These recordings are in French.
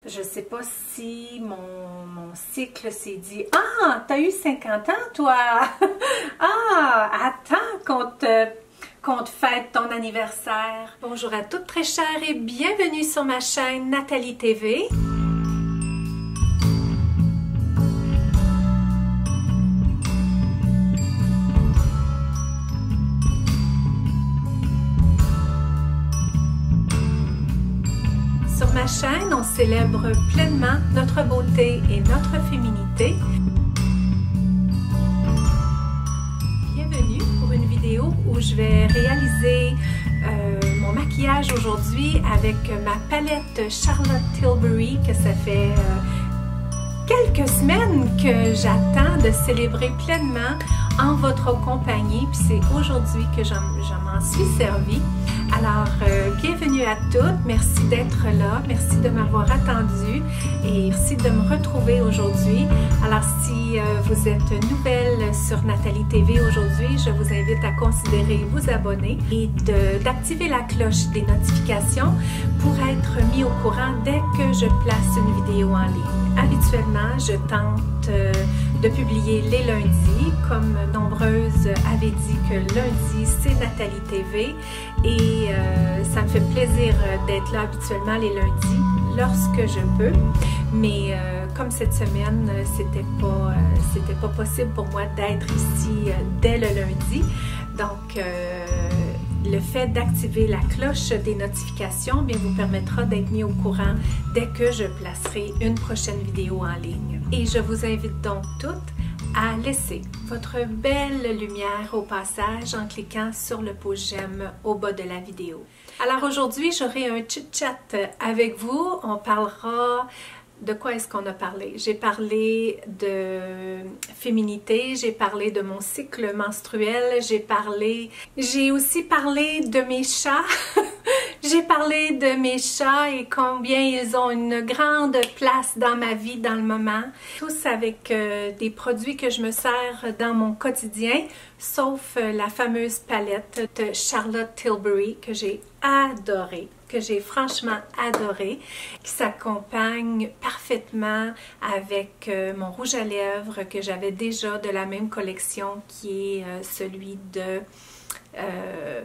Je sais pas si mon cycle s'est dit « Ah, t'as eu 50 ans, toi! Ah, attends qu'on te fête ton anniversaire! » Bonjour à toutes très chères et bienvenue sur ma chaîne Nathalie TV. Sur ma chaîne, on célèbre pleinement notre beauté et notre féminité. Bienvenue pour une vidéo où je vais réaliser mon maquillage aujourd'hui avec ma palette Charlotte Tilbury que ça fait quelques semaines que j'attends de célébrer pleinement en votre compagnie. Puis c'est aujourd'hui que je m'en suis servie. Alors, bienvenue à toutes, merci d'être là, merci de m'avoir attendu et merci de me retrouver aujourd'hui. Alors, si vous êtes nouvelle sur Nathalie TV aujourd'hui, je vous invite à considérer vous abonner et d'activer la cloche des notifications pour être mis au courant dès que je place une vidéo en ligne. Habituellement, je tente de publier les lundis, comme nombreuses avaient dit que lundi c'est Nathalie TV et ça me fait plaisir d'être là habituellement les lundis lorsque je peux, mais comme cette semaine c'était pas possible pour moi d'être ici dès le lundi, donc le fait d'activer la cloche des notifications bien, vous permettra d'être mis au courant dès que je placerai une prochaine vidéo en ligne. Et je vous invite donc toutes à laisser votre belle lumière au passage en cliquant sur le pouce j'aime au bas de la vidéo. Alors aujourd'hui, j'aurai un chit-chat avec vous. On parlera... De quoi est-ce qu'on a parlé? J'ai parlé de féminité, j'ai parlé de mon cycle menstruel, j'ai aussi parlé de mes chats. J'ai parlé de mes chats et combien ils ont une grande place dans ma vie dans le moment. Tous avec des produits que je me sers dans mon quotidien, sauf la fameuse palette de Charlotte Tilbury que j'ai adorée, que j'ai franchement adoré, qui s'accompagne parfaitement avec mon rouge à lèvres que j'avais déjà de la même collection qui est celui de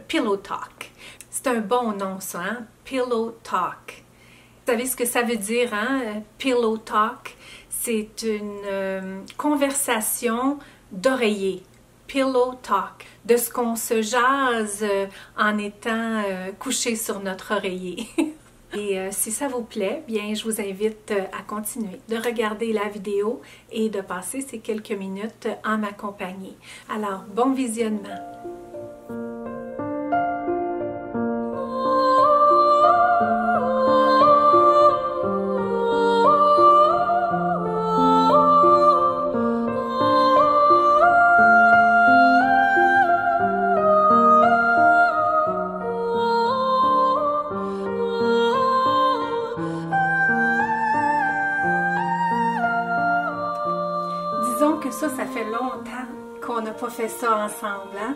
Pillow Talk. C'est un bon nom ça, hein? Pillow Talk. Vous savez ce que ça veut dire, hein? Pillow Talk, c'est une conversation d'oreiller. Pillow Talk, de ce qu'on se jase en étant couché sur notre oreiller. Et si ça vous plaît, bien je vous invite à continuer de regarder la vidéo et de passer ces quelques minutes en ma compagnie. Alors, bon visionnement! Disons que ça fait longtemps qu'on n'a pas fait ça ensemble. Hein?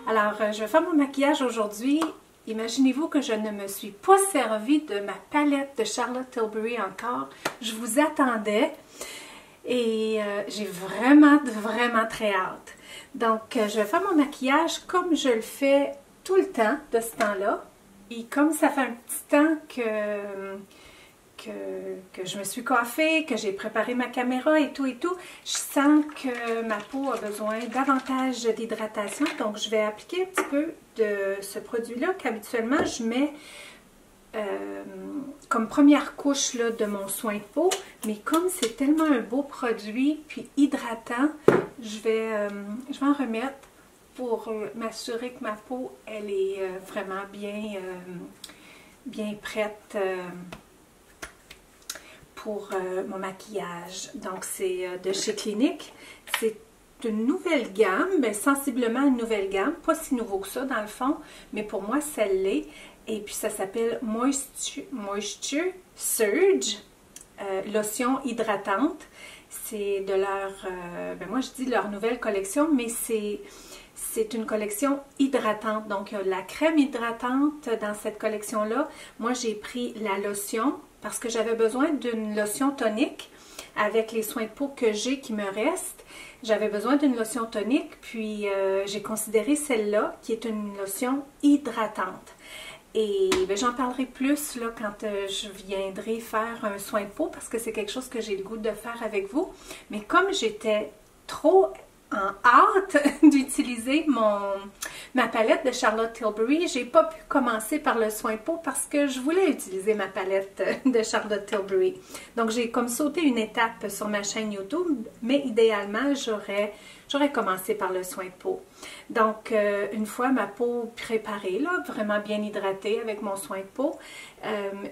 Alors, je vais faire mon maquillage aujourd'hui. Imaginez-vous que je ne me suis pas servi de ma palette de Charlotte Tilbury encore. Je vous attendais et j'ai vraiment très hâte. Donc, je vais faire mon maquillage comme je le fais tout le temps de ce temps-là. Et comme ça fait un petit temps que je me suis coiffée, que j'ai préparé ma caméra et tout, je sens que ma peau a besoin davantage d'hydratation. Donc, je vais appliquer un petit peu de ce produit-là qu'habituellement je mets comme première couche là, de mon soin de peau. Mais comme c'est tellement un beau produit, puis hydratant, je vais en remettre pour m'assurer que ma peau, elle est vraiment bien prête pour mon maquillage. Donc c'est de chez Clinique. C'est une nouvelle gamme, bien, sensiblement une nouvelle gamme, pas si nouveau que ça dans le fond, mais pour moi ça l'est. Et puis ça s'appelle Moisture Surge, lotion hydratante. C'est de leur, moi je dis leur nouvelle collection, mais c'est une collection hydratante. Donc, il y a la crème hydratante dans cette collection-là. Moi, j'ai pris la lotion parce que j'avais besoin d'une lotion tonique avec les soins de peau que j'ai qui me restent. J'avais besoin d'une lotion tonique, puis j'ai considéré celle-là qui est une lotion hydratante. Et j'en parlerai plus là, quand je viendrai faire un soin de peau parce que c'est quelque chose que j'ai le goût de faire avec vous. Mais comme j'étais trop en hâte d'utiliser ma palette de Charlotte Tilbury, j'ai pas pu commencer par le soin de peau parce que je voulais utiliser ma palette de Charlotte Tilbury. Donc j'ai comme sauté une étape sur ma chaîne YouTube, mais idéalement j'aurais commencé par le soin de peau. Donc une fois ma peau préparée, là, vraiment bien hydratée avec mon soin de peau,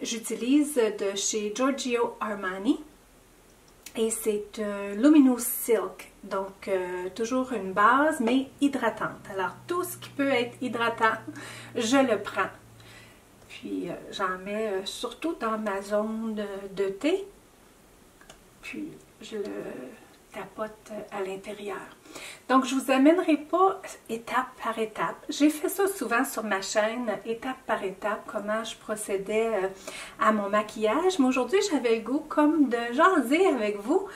j'utilise de chez Giorgio Armani. Et c'est un Luminous Silk, donc toujours une base, mais hydratante. Alors, tout ce qui peut être hydratant, je le prends. Puis, j'en mets surtout dans ma zone de thé. Puis, je le tapote à l'intérieur. Donc, je ne vous amènerai pas étape par étape. J'ai fait ça souvent sur ma chaîne, étape par étape, comment je procédais à mon maquillage. Mais aujourd'hui, j'avais le goût comme de jaser avec vous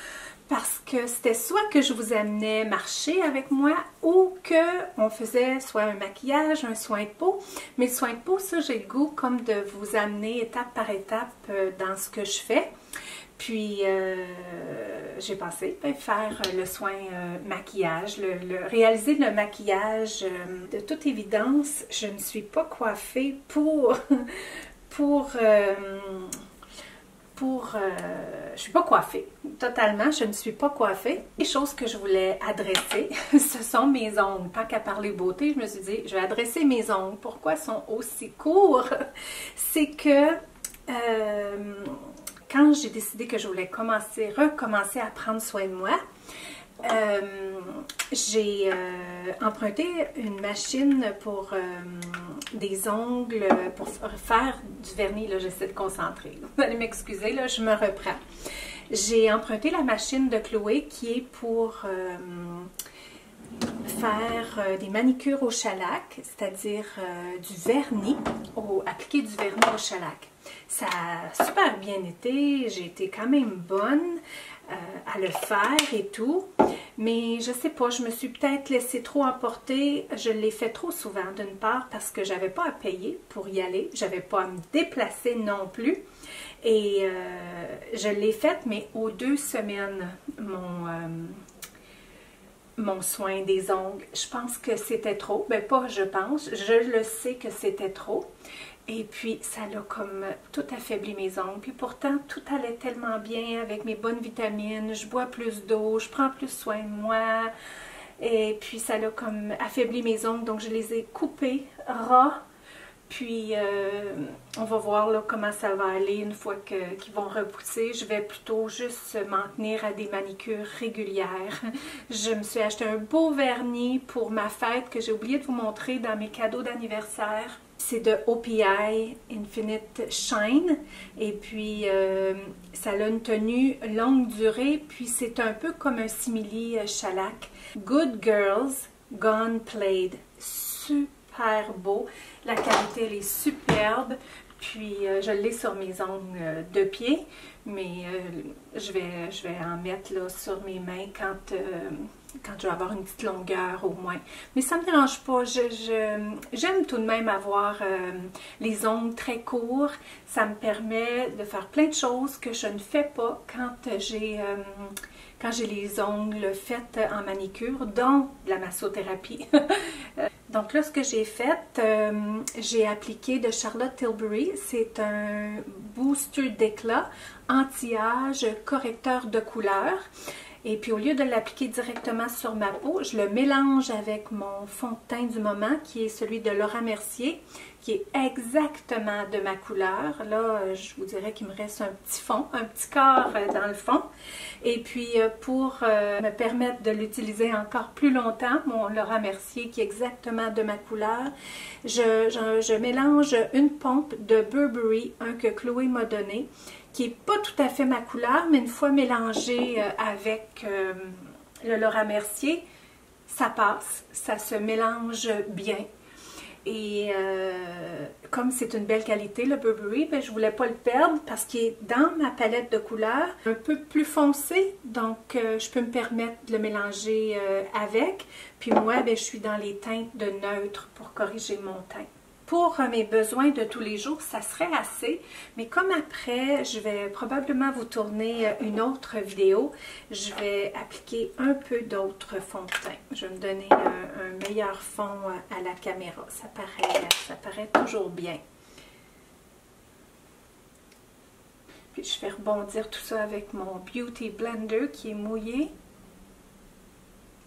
parce que c'était soit que je vous amenais marcher avec moi ou qu'on faisait soit un maquillage, un soin de peau. Mais le soin de peau, ça, j'ai le goût comme de vous amener étape par étape dans ce que je fais. Puis, j'ai pensé faire le soin maquillage, réaliser le maquillage. De toute évidence, je ne suis pas coiffée je suis pas coiffée. Totalement, je ne suis pas coiffée. Les choses que je voulais adresser, ce sont mes ongles. Tant qu'à parler beauté, je me suis dit, je vais adresser mes ongles. Pourquoi ils sont aussi courts? C'est que... quand j'ai décidé que je voulais recommencer à prendre soin de moi, j'ai emprunté une machine pour des ongles, pour faire du vernis. Là, j'essaie de concentrer. Vous allez m'excuser, là, je me reprends. J'ai emprunté la machine de Chloé qui est pour faire des manicures au shellac, c'est-à-dire du vernis, appliquer du vernis au shellac. Ça a super bien été, j'ai été quand même bonne à le faire et tout, mais je sais pas, je me suis peut-être laissée trop emporter, je l'ai fait trop souvent d'une part parce que j'avais pas à payer pour y aller, j'avais pas à me déplacer non plus, et je l'ai faite, mais aux 2 semaines, mon soin des ongles. Je pense que c'était trop, ben pas je pense, je le sais que c'était trop. Et puis, ça l'a comme tout affaibli mes ongles. Puis pourtant, tout allait tellement bien avec mes bonnes vitamines. Je bois plus d'eau, je prends plus soin de moi. Et puis, ça l'a comme affaibli mes ongles. Donc, je les ai coupés ras. Puis, on va voir là, comment ça va aller une fois qu'ils vont repousser. Je vais plutôt juste m'en tenir à des manicures régulières. Je me suis acheté un beau vernis pour ma fête que j'ai oublié de vous montrer dans mes cadeaux d'anniversaire. C'est de OPI Infinite Shine et puis ça a une tenue longue durée, puis c'est un peu comme un simili shellac. Good Girls Gone Played. Super beau. La qualité, elle est superbe. Puis je l'ai sur mes ongles de pied, mais je vais en mettre là, sur mes mains quand je vais avoir une petite longueur au moins. Mais ça ne me dérange pas. J'aime tout de même avoir les ongles très courts. Ça me permet de faire plein de choses que je ne fais pas quand j'ai les ongles faits en manicure, dont la massothérapie. Donc là, ce que j'ai fait, j'ai appliqué de Charlotte Tilbury. C'est un booster d'éclat, anti-âge, correcteur de couleur. Et puis au lieu de l'appliquer directement sur ma peau, je le mélange avec mon fond de teint du moment, qui est celui de Laura Mercier, qui est exactement de ma couleur. Là, je vous dirais qu'il me reste un petit fond, un petit quart dans le fond. Et puis pour me permettre de l'utiliser encore plus longtemps, mon Laura Mercier qui est exactement de ma couleur, je mélange une pompe de Burberry, un que Chloé m'a donné, qui n'est pas tout à fait ma couleur, mais une fois mélangé avec le Laura Mercier, ça passe, ça se mélange bien. Et comme c'est une belle qualité, le Burberry, ben, je ne voulais pas le perdre parce qu'il est dans ma palette de couleurs un peu plus foncé. Donc, je peux me permettre de le mélanger avec. Puis moi, ben, je suis dans les teintes de neutre pour corriger mon teint. Pour mes besoins de tous les jours, ça serait assez, mais comme après, je vais probablement vous tourner une autre vidéo, je vais appliquer un peu d'autres fonds de teint. Je vais me donner un meilleur fond à la caméra, ça paraît toujours bien. Puis je vais rebondir tout ça avec mon Beauty Blender qui est mouillé.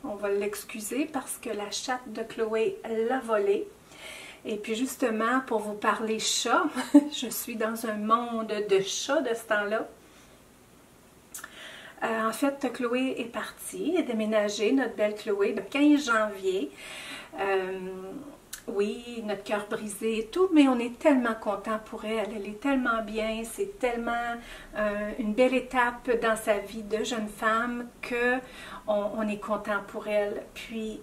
On va l'excuser parce que la chatte de Chloé l'a volé. Et puis justement, pour vous parler chat, je suis dans un monde de chats de ce temps-là. En fait, Chloé est partie, elle est déménagée, notre belle Chloé, le 15 janvier. Oui, notre cœur brisé et tout, mais on est tellement content pour elle. Elle est tellement bien, c'est tellement une belle étape dans sa vie de jeune femme qu'on est content pour elle. Puis,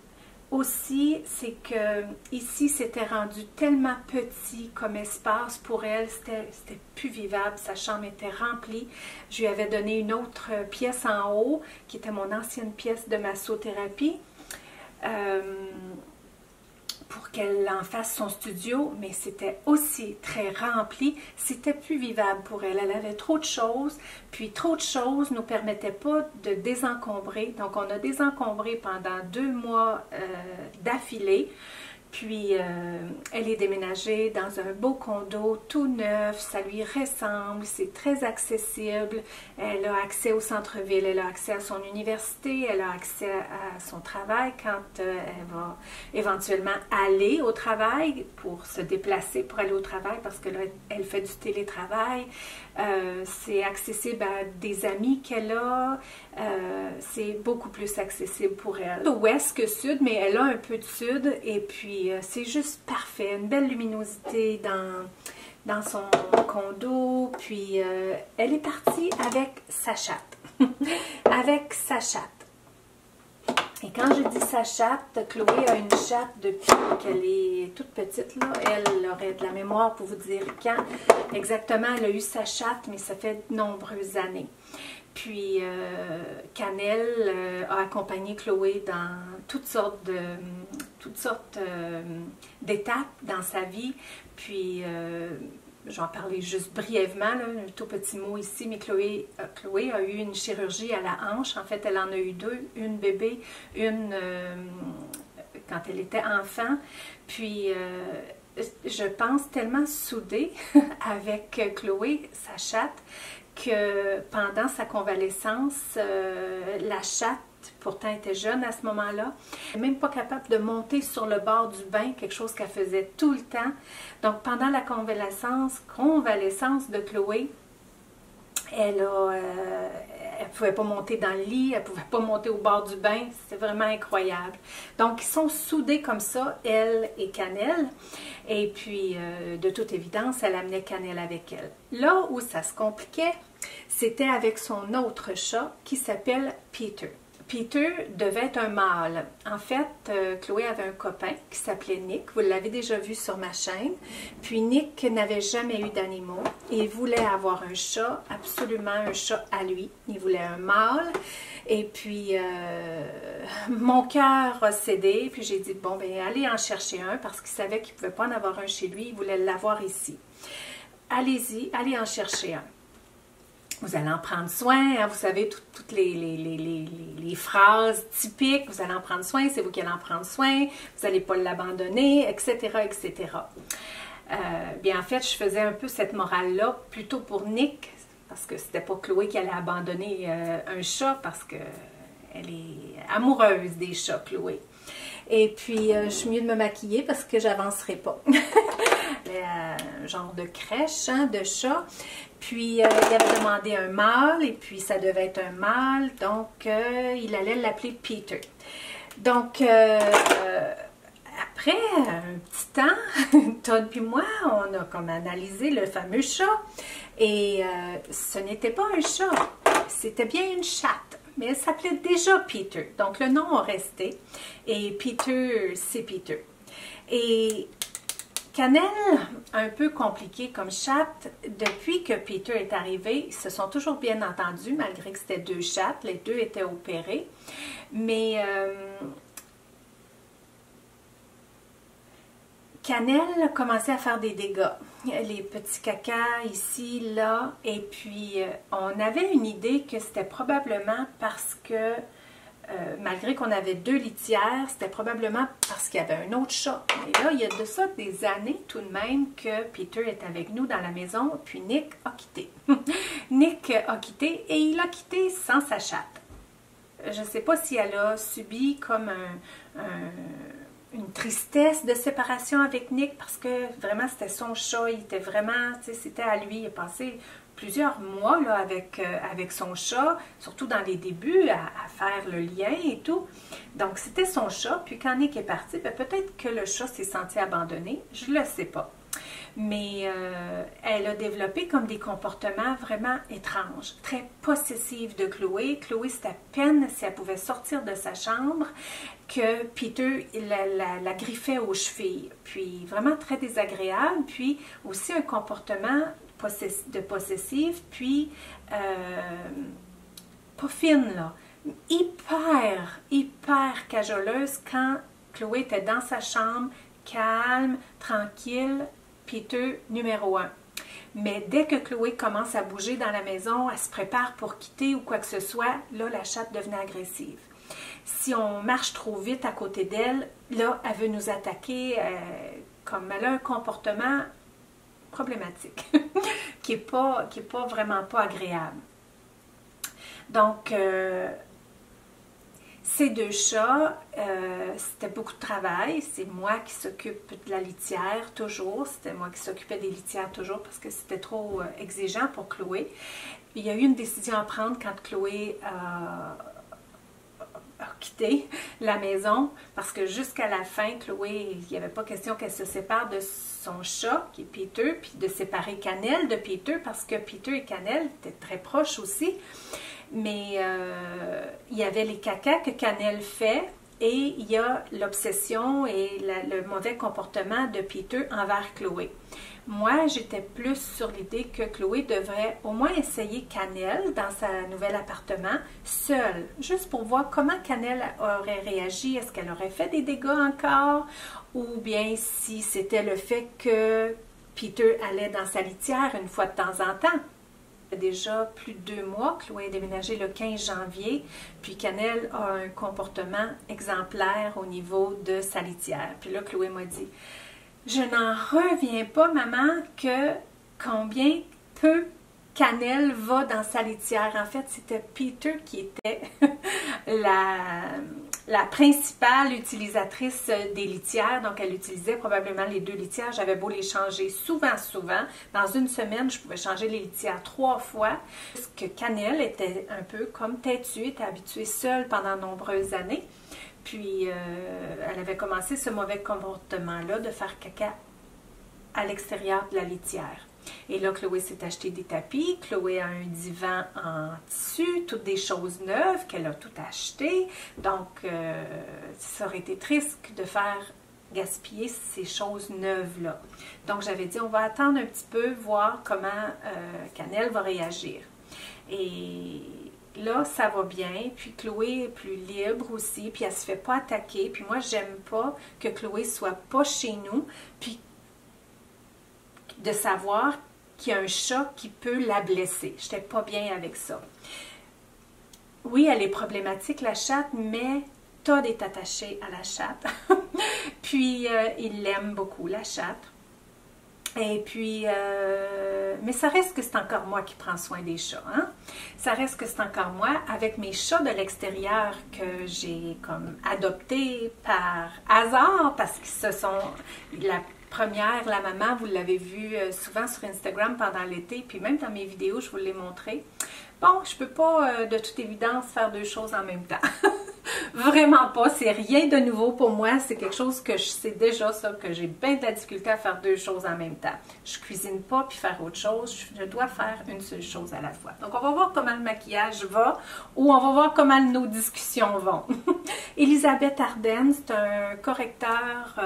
aussi, c'est que ici, c'était rendu tellement petit comme espace pour elle, c'était plus vivable, sa chambre était remplie. Je lui avais donné une autre pièce en haut, qui était mon ancienne pièce de massothérapie, pour qu'elle en fasse son studio, mais c'était aussi très rempli, c'était plus vivable pour elle. Elle avait trop de choses, puis trop de choses ne nous permettaient pas de désencombrer. Donc, on a désencombré pendant 2 mois d'affilée. Puis, elle est déménagée dans un beau condo, tout neuf, ça lui ressemble, c'est très accessible. Elle a accès au centre-ville, elle a accès à son université, elle a accès à son travail quand elle va éventuellement aller au travail pour se déplacer pour aller au travail parce que là, elle fait du télétravail. C'est accessible à des amis qu'elle a, c'est beaucoup plus accessible pour elle. Ouest que sud, mais elle a un peu de sud et puis c'est juste parfait, une belle luminosité dans son condo, puis elle est partie avec sa chatte, avec sa chatte. Et quand je dis sa chatte, Chloé a une chatte depuis qu'elle est toute petite, là. Elle aurait de la mémoire pour vous dire quand exactement elle a eu sa chatte, mais ça fait de nombreuses années. Puis Cannelle a accompagné Chloé dans toutes sortes d'étapes dans sa vie. Puis j'en parlais juste brièvement, là, un tout petit mot ici, mais Chloé a eu une chirurgie à la hanche. En fait, elle en a eu 2, une bébé, une quand elle était enfant. Puis je pense tellement soudée avec Chloé, sa chatte, que pendant sa convalescence, la chatte, pourtant était jeune à ce moment-là, même pas capable de monter sur le bord du bain, quelque chose qu'elle faisait tout le temps. Donc pendant la convalescence de Chloé, elle pouvait pas monter dans le lit, elle pouvait pas monter au bord du bain, c'était vraiment incroyable. Donc ils sont soudés comme ça, elle et Cannelle, et puis de toute évidence, elle amenait Cannelle avec elle. Là où ça se compliquait, c'était avec son autre chat qui s'appelle Peter. Peter devait être un mâle. En fait, Chloé avait un copain qui s'appelait Nick. Vous l'avez déjà vu sur ma chaîne. Puis Nick n'avait jamais eu d'animaux. Il voulait avoir un chat, absolument un chat à lui. Il voulait un mâle. Et puis, mon cœur a cédé. Puis j'ai dit, bon, ben allez en chercher un parce qu'il savait qu'il ne pouvait pas en avoir un chez lui. Il voulait l'avoir ici. Allez-y, allez en chercher un. Vous allez en prendre soin, hein, vous savez, toutes les phrases typiques, vous allez en prendre soin, c'est vous qui allez en prendre soin, vous n'allez pas l'abandonner, etc., etc. Bien, en fait, je faisais un peu cette morale-là, plutôt pour Nick, parce que c'était pas Chloé qui allait abandonner un chat, parce qu'elle est amoureuse des chats, Chloé. Et puis, je suis mieux de me maquiller parce que j'avancerai pas. Un genre de crèche, hein, de chat. Puis, il avait demandé un mâle, et puis ça devait être un mâle, donc il allait l'appeler Peter. Donc, après un petit temps, Todd puis moi, on a comme analysé le fameux chat, et ce n'était pas un chat, c'était bien une chatte, mais elle s'appelait déjà Peter, donc le nom a resté, et Peter, c'est Peter. Et Cannelle, un peu compliqué comme chatte. Depuis que Peter est arrivé, ils se sont toujours bien entendus, malgré que c'était 2 chattes. Les 2 étaient opérés. Mais Cannelle commençait à faire des dégâts. Les petits cacas ici, là. Et puis, on avait une idée que c'était probablement parce que malgré qu'on avait 2 litières, c'était probablement parce qu'il y avait un autre chat. Et là, il y a de ça des années tout de même que Peter est avec nous dans la maison, puis Nick a quitté. Nick a quitté et il a quitté sans sa chatte. Je ne sais pas si elle a subi comme une tristesse de séparation avec Nick parce que vraiment c'était son chat, il était vraiment, tu sais, c'était à lui, il a passé plusieurs mois là, avec son chat, surtout dans les débuts, à faire le lien et tout. Donc, c'était son chat. Puis quand Nick est parti, ben, peut-être que le chat s'est senti abandonné. Je ne le sais pas. Mais elle a développé comme des comportements vraiment étranges, très possessifs de Chloé. Chloé, c'était à peine si elle pouvait sortir de sa chambre que Peter la griffait aux chevilles. Puis vraiment très désagréable. Puis aussi un comportement de possessif, puis pas fine, là. Hyper cajoleuse quand Chloé était dans sa chambre, calme, tranquille, Peter numéro 1. Mais dès que Chloé commence à bouger dans la maison, elle se prépare pour quitter ou quoi que ce soit, là, la chatte devenait agressive. Si on marche trop vite à côté d'elle, là, elle veut nous attaquer, comme elle a un comportement problématique, qui est pas vraiment pas agréable. Donc, ces 2 chats, c'était beaucoup de travail. C'est moi qui s'occupe de la litière toujours. C'était moi qui s'occupais des litières toujours parce que c'était trop exigeant pour Chloé. Il y a eu une décision à prendre quand Chloé a quitté la maison parce que jusqu'à la fin, Chloé, il n'y avait pas question qu'elle se sépare de son chat, qui est Peter, puis de séparer Cannelle de Peter parce que Peter et Cannelle étaient très proches aussi. Mais il y avait les cacas que Cannelle fait et il y a l'obsession et le mauvais comportement de Peter envers Chloé. Moi, j'étais plus sur l'idée que Chloé devrait au moins essayer Cannelle dans sa nouvel appartement, seule, juste pour voir comment Cannelle aurait réagi. Est-ce qu'elle aurait fait des dégâts encore? Ou bien si c'était le fait que Peter allait dans sa litière une fois de temps en temps. Il y a déjà plus de 2 mois, Chloé est déménagée le 15 janvier, puis Cannelle a un comportement exemplaire au niveau de sa litière. Puis là, Chloé m'a dit: je n'en reviens pas, maman, que combien peu Cannelle va dans sa litière. En fait, c'était Peter qui était la principale utilisatrice des litières. Donc, elle utilisait probablement les 2 litières. J'avais beau les changer souvent. Dans une semaine, je pouvais changer les litières 3 fois. Parce que Cannelle était un peu comme têtue, était habituée seule pendant de nombreuses années. Puis, elle avait commencé ce mauvais comportement-là de faire caca à l'extérieur de la litière. Et là, Chloé s'est acheté des tapis. Chloé a un divan en tissu, toutes des choses neuves qu'elle a tout acheté. Donc, ça aurait été triste de faire gaspiller ces choses neuves-là. Donc, j'avais dit, on va attendre un petit peu, voir comment Cannelle va réagir. Et là, ça va bien, puis Chloé est plus libre aussi, puis elle se fait pas attaquer, puis moi, j'aime pas que Chloé soit pas chez nous, puis de savoir qu'il y a un chat qui peut la blesser. J'étais pas bien avec ça. Oui, elle est problématique, la chatte, mais Todd est attaché à la chatte. Puis, il l'aime beaucoup, la chatte. Et puis, mais ça reste que c'est encore moi qui prends soin des chats, hein? Ça reste que c'est encore moi, avec mes chats de l'extérieur que j'ai comme adoptés par hasard, parce qu'ils se sont... La première, la maman, vous l'avez vu souvent sur Instagram pendant l'été, puis même dans mes vidéos, je vous l'ai montré. Bon, je peux pas de toute évidence faire 2 choses en même temps. Vraiment pas, c'est rien de nouveau pour moi, c'est quelque chose que je sais déjà, ça, que j'ai bien de la difficulté à faire 2 choses en même temps. Je cuisine pas puis faire autre chose, je dois faire une seule chose à la fois. Donc on va voir comment le maquillage va ou on va voir comment nos discussions vont. Elisabeth Ardennes, c'est un correcteur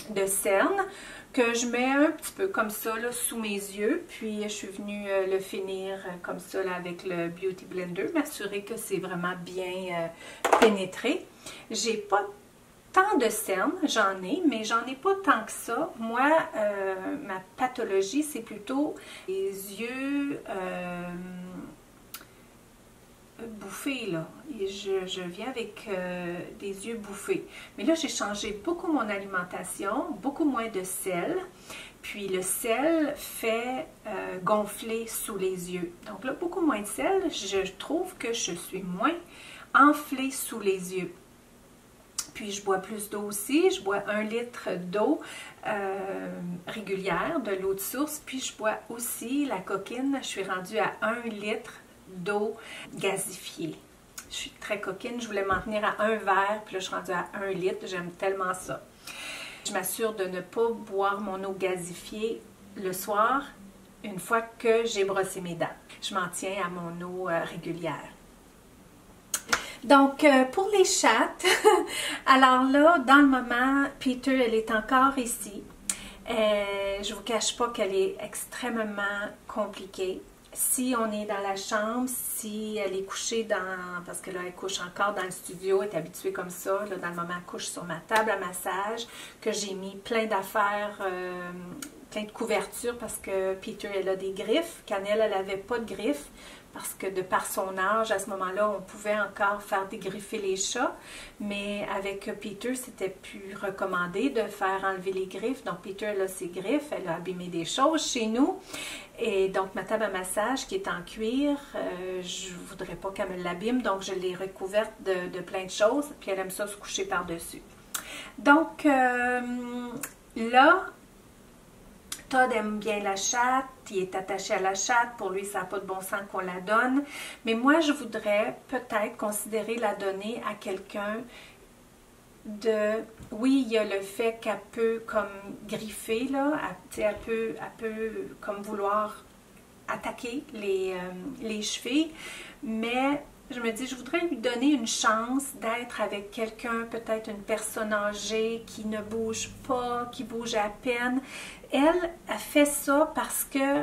de cernes que je mets un petit peu comme ça là, sous mes yeux. Puis je suis venue le finir comme ça là, avec le Beauty Blender, m'assurer que c'est vraiment bien pénétré. J'ai pas tant de cernes, j'en ai, mais j'en ai pas tant que ça. Moi, ma pathologie, c'est plutôt les yeux bouffés, là. Et je viens avec des yeux bouffés. Mais là, j'ai changé beaucoup mon alimentation, beaucoup moins de sel. Puis le sel fait gonfler sous les yeux. Donc là, beaucoup moins de sel, je trouve que je suis moins enflée sous les yeux. Puis je bois plus d'eau aussi, je bois 1 litre d'eau régulière, de l'eau de source, puis je bois aussi la coquine, je suis rendue à 1 litre d'eau gasifiée. Je suis très coquine, je voulais m'en tenir à 1 verre, puis là je suis rendue à 1 litre, j'aime tellement ça. Je m'assure de ne pas boire mon eau gasifiée le soir, une fois que j'ai brossé mes dents. Je m'en tiens à mon eau régulière. Donc, pour les chattes, alors là, dans le moment, Peter, elle est encore ici. Je ne vous cache pas qu'elle est extrêmement compliquée. Si on est dans la chambre, si elle est couchée dans... Parce que là, elle couche encore dans le studio, elle est habituée comme ça. Là, dans le moment, elle couche sur ma table à massage, que j'ai mis plein d'affaires, plein de couvertures, parce que Peter, elle a des griffes. Cannelle, elle n'avait pas de griffes. Parce que de par son âge, à ce moment-là, on pouvait encore faire dégriffer les chats. Mais avec Peter, c'était plus recommandé de faire enlever les griffes. Donc, Peter, elle a ses griffes, elle a abîmé des choses chez nous. Et donc, ma table à massage qui est en cuir, je ne voudrais pas qu'elle me l'abîme. Donc, je l'ai recouverte de plein de choses. Puis, elle aime ça se coucher par-dessus. Donc, là... Todd aime bien la chatte, il est attaché à la chatte, pour lui ça n'a pas de bon sens qu'on la donne, mais moi je voudrais peut-être considérer la donner à quelqu'un de... Oui, il y a le fait qu'elle peut comme griffer, là, elle peut comme vouloir attaquer les chevilles, mais... Je me dis, je voudrais lui donner une chance d'être avec quelqu'un, peut-être une personne âgée qui ne bouge pas, qui bouge à peine. Elle fait ça parce que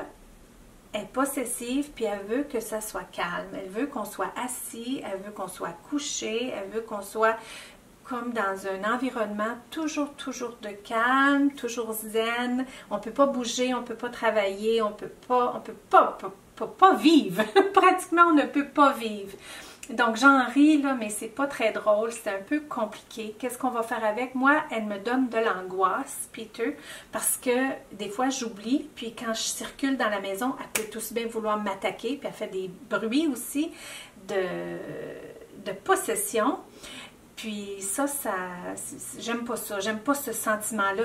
elle est possessive, puis elle veut que ça soit calme. Elle veut qu'on soit assis, elle veut qu'on soit couché, elle veut qu'on soit comme dans un environnement toujours de calme, toujours zen. On ne peut pas bouger, on ne peut pas travailler, on peut pas vivre. Pratiquement, on ne peut pas vivre. Donc, j'en ris, là, mais c'est pas très drôle, c'est un peu compliqué. Qu'est-ce qu'on va faire avec? Moi, elle me donne de l'angoisse, Peter, parce que des fois, j'oublie, puis quand je circule dans la maison, elle peut aussi bien vouloir m'attaquer, puis elle fait des bruits aussi de possession. Puis ça j'aime pas ça. J'aime pas ce sentiment-là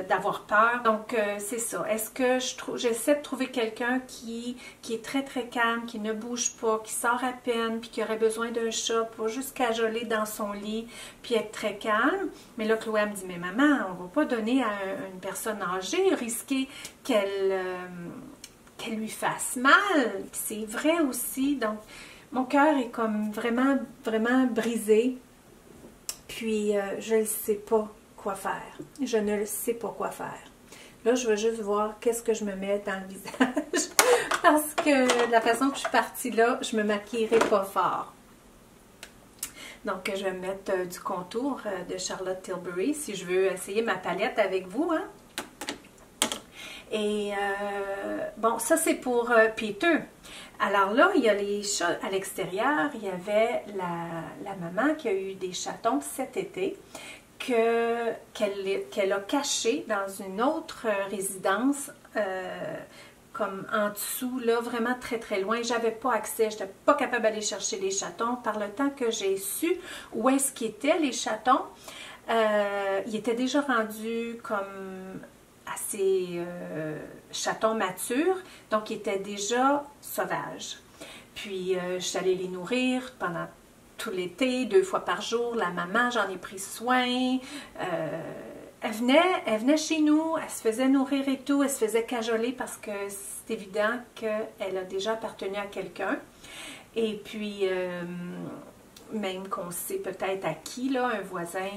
d'avoir peur. Donc, c'est ça. Est-ce que j'essaie de trouver quelqu'un qui est très, très calme, qui ne bouge pas, qui sort à peine, puis qui aurait besoin d'un chat pour juste cajoler dans son lit, puis être très calme. Mais là, Chloé me dit, mais maman, on va pas donner à une personne âgée, risquer qu'elle lui fasse mal. C'est vrai aussi. Donc, mon cœur est comme vraiment, vraiment brisé. Puis, je ne sais pas quoi faire. Je ne le sais pas quoi faire. Là, je veux juste voir qu'est-ce que je me mets dans le visage. Parce que de la façon que je suis partie là, je me maquillerai pas fort. Donc, je vais me mettre du contour de Charlotte Tilbury si je veux essayer ma palette avec vous. Hein? Et bon, ça c'est pour Peter. Alors là, il y a les chats à l'extérieur. Il y avait la maman qui a eu des chatons cet été qu'elle a caché dans une autre résidence comme en dessous, là, vraiment très très loin. J'avais pas accès, je n'étais pas capable d'aller chercher les chatons. Par le temps que j'ai su où est-ce qu'ils étaient les chatons, ils étaient déjà rendus comme assez chatons matures, donc ils étaient déjà sauvages. Puis je suis allée les nourrir pendant tout l'été, 2 fois par jour. La maman, j'en ai pris soin. Elle venait chez nous, elle se faisait nourrir et tout, elle se faisait cajoler parce que c'est évident qu'elle a déjà appartenu à quelqu'un. Et puis, même qu'on sait peut-être à qui, là, un voisin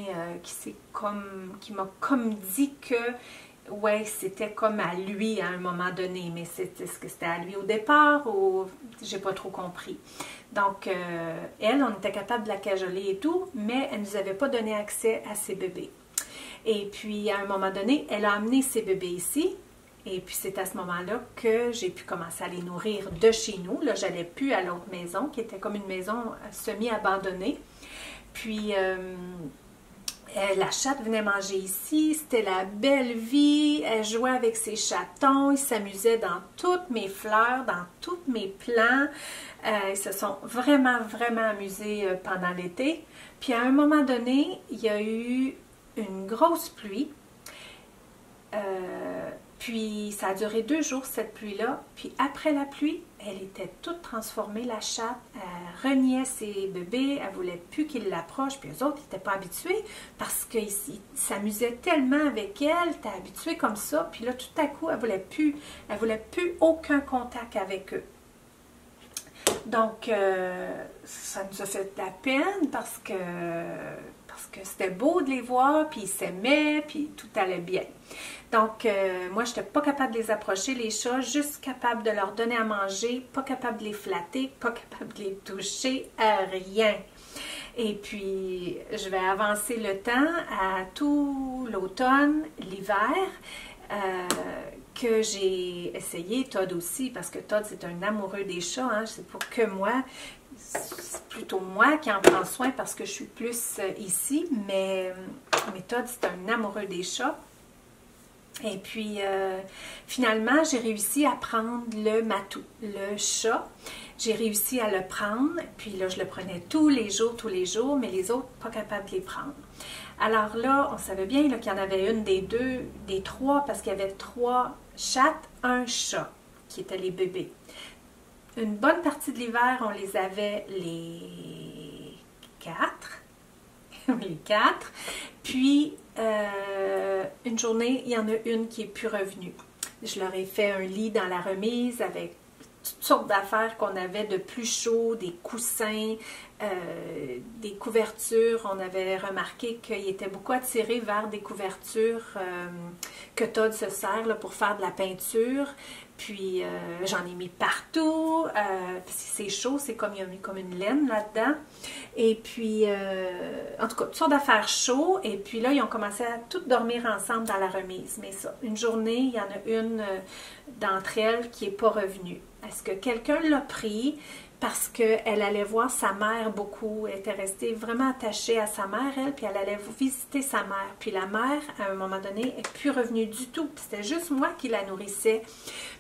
qui m'a comme dit que ouais, c'était comme à lui à un moment donné, mais est-ce que c'était à lui au départ ou j'ai pas trop compris. Donc, elle, on était capable de la cajoler et tout, mais elle nous avait pas donné accès à ses bébés. Et puis, à un moment donné, elle a amené ses bébés ici. Et puis, c'est à ce moment-là que j'ai pu commencer à les nourrir de chez nous. Là, j'allais plus à l'autre maison, qui était comme une maison semi-abandonnée. Puis, la chatte venait manger ici. C'était la belle vie. Elle jouait avec ses chatons. Ils s'amusaient dans toutes mes fleurs, dans tous mes plants. Ils se sont vraiment, vraiment amusés pendant l'été. Puis, à un moment donné, il y a eu une grosse pluie. Puis ça a duré 2 jours cette pluie-là. Puis après la pluie, elle était toute transformée, la chatte. Elle reniait ses bébés, elle voulait plus qu'ils l'approchent. Puis eux autres, ils n'étaient pas habitués parce qu'ils s'amusaient tellement avec elle. Elle était habituée comme ça. Puis là, tout à coup, elle voulait plus aucun contact avec eux. Donc, ça nous a fait de la peine parce que c'était beau de les voir, puis ils s'aimaient, puis tout allait bien. Donc, moi, je n'étais pas capable de les approcher, les chats, juste capable de leur donner à manger, pas capable de les flatter, pas capable de les toucher, rien. Et puis, je vais avancer le temps à tout l'automne, l'hiver, que j'ai essayé, Todd aussi, parce que Todd, c'est un amoureux des chats, hein, c'est pas que moi. C'est plutôt moi qui en prends soin parce que je suis plus ici, mais Todd, c'est un amoureux des chats. Et puis, finalement, j'ai réussi à prendre le matou, le chat. J'ai réussi à le prendre, puis là, je le prenais tous les jours, mais les autres, pas capables de les prendre. Alors là, on savait bien qu'il y en avait une des 3, parce qu'il y avait 3 chattes, un chat, qui étaient les bébés. Une bonne partie de l'hiver, on les avait les 4. Les 4. Puis, une journée, il y en a une qui n'est plus revenue. Je leur ai fait un lit dans la remise avec toutes sortes d'affaires qu'on avait de plus chaud, des coussins, des couvertures. On avait remarqué qu'il était beaucoup attiré vers des couvertures que Todd se sert là, pour faire de la peinture. Puis j'en ai mis partout. Si c'est chaud, c'est comme il y a mis comme une laine là-dedans. Et puis, en tout cas, toutes sortes d'affaires chaudes. Et puis là, ils ont commencé à toutes dormir ensemble dans la remise. Mais ça, une journée, il y en a une d'entre elles qui n'est pas revenue. Est-ce que quelqu'un l'a pris parce qu'elle allait voir sa mère beaucoup? Elle était restée vraiment attachée à sa mère, elle, puis elle allait visiter sa mère. Puis la mère, à un moment donné, n'est plus revenue du tout. C'était juste moi qui la nourrissais.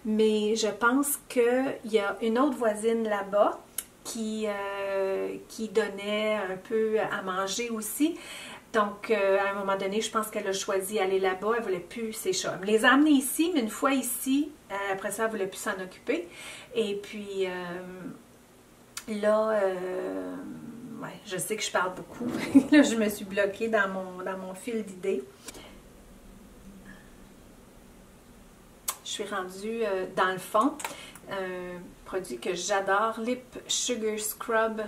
Mais je pense qu'il y a une autre voisine là-bas qui donnait un peu à manger aussi. Donc, à un moment donné, je pense qu'elle a choisi d'aller là-bas. Elle ne voulait plus ses chats. Elle me les a amenés ici, mais une fois ici, après ça, elle ne voulait plus s'en occuper. Et puis, là, ouais, je sais que je parle beaucoup. Là, je me suis bloquée dans mon fil d'idées. Je suis rendue dans le fond. Un produit que j'adore, Lip Sugar Scrub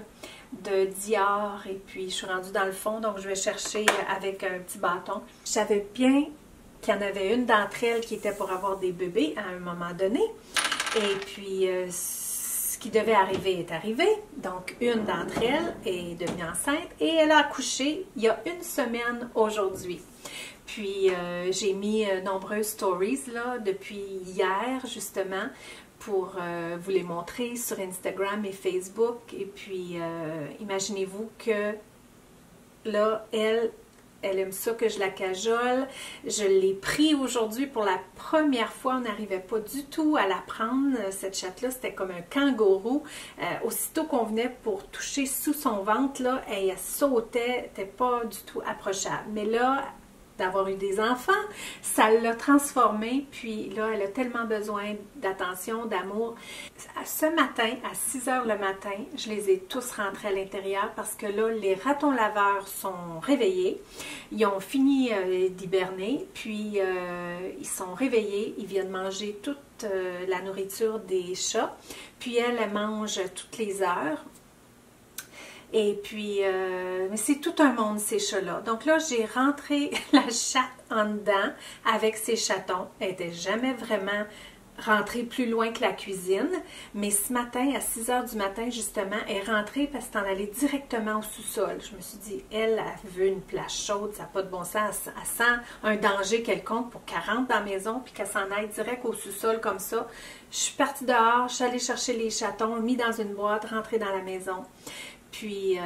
de Dior. Et puis, je suis rendue dans le fond, donc je vais chercher avec un petit bâton. Je savais bien qu'il y en avait une d'entre elles qui était pour avoir des bébés à un moment donné. Et puis, ce qui devait arriver est arrivé. Donc, une d'entre elles est devenue enceinte et elle a accouché il y a 1 semaine aujourd'hui. Puis, j'ai mis nombreuses stories là, depuis hier, justement, pour vous les montrer sur Instagram et Facebook. Et puis, imaginez-vous que là, elle aime ça que je la cajole. Je l'ai pris aujourd'hui pour la première fois. On n'arrivait pas du tout à la prendre, cette chatte-là. C'était comme un kangourou. Aussitôt qu'on venait pour toucher sous son ventre, là, elle sautait, n'était pas du tout approchable. Mais là, d'avoir eu des enfants, ça l'a transformée, puis là, elle a tellement besoin d'attention, d'amour. Ce matin, à 6 heures le matin, je les ai tous rentrés à l'intérieur parce que là, les ratons laveurs sont réveillés. Ils ont fini d'hiberner, puis ils sont réveillés, ils viennent manger toute la nourriture des chats, puis elle mange toutes les heures. Et puis, mais c'est tout un monde, ces chats-là. Donc là, j'ai rentré la chatte en dedans avec ses chatons. Elle n'était jamais vraiment rentrée plus loin que la cuisine. Mais ce matin, à 6 h du matin, justement, elle est rentrée parce qu'elle allait directement au sous-sol. Je me suis dit, elle veut une place chaude, ça n'a pas de bon sens. Elle sent un danger quelconque pour qu'elle rentre dans la maison puis qu'elle s'en aille direct au sous-sol comme ça. Je suis partie dehors, je suis allée chercher les chatons, mis dans une boîte, rentrée dans la maison. Puis,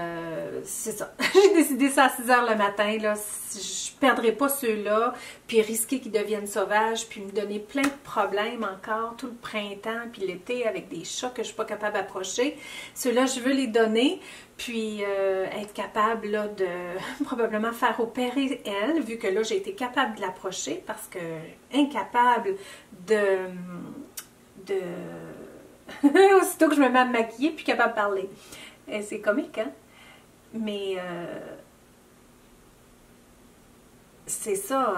c'est ça. J'ai décidé ça à 6 h le matin. Là. Je ne perdrai pas ceux-là, puis risquer qu'ils deviennent sauvages, puis me donner plein de problèmes encore, tout le printemps, puis l'été, avec des chats que je ne suis pas capable d'approcher. Ceux-là, je veux les donner, puis être capable là, de probablement faire opérer elle, vu que là, j'ai été capable de l'approcher, parce que incapable aussitôt que je me mets à me maquiller, puis capable de parler. C'est comique, hein? Mais c'est ça.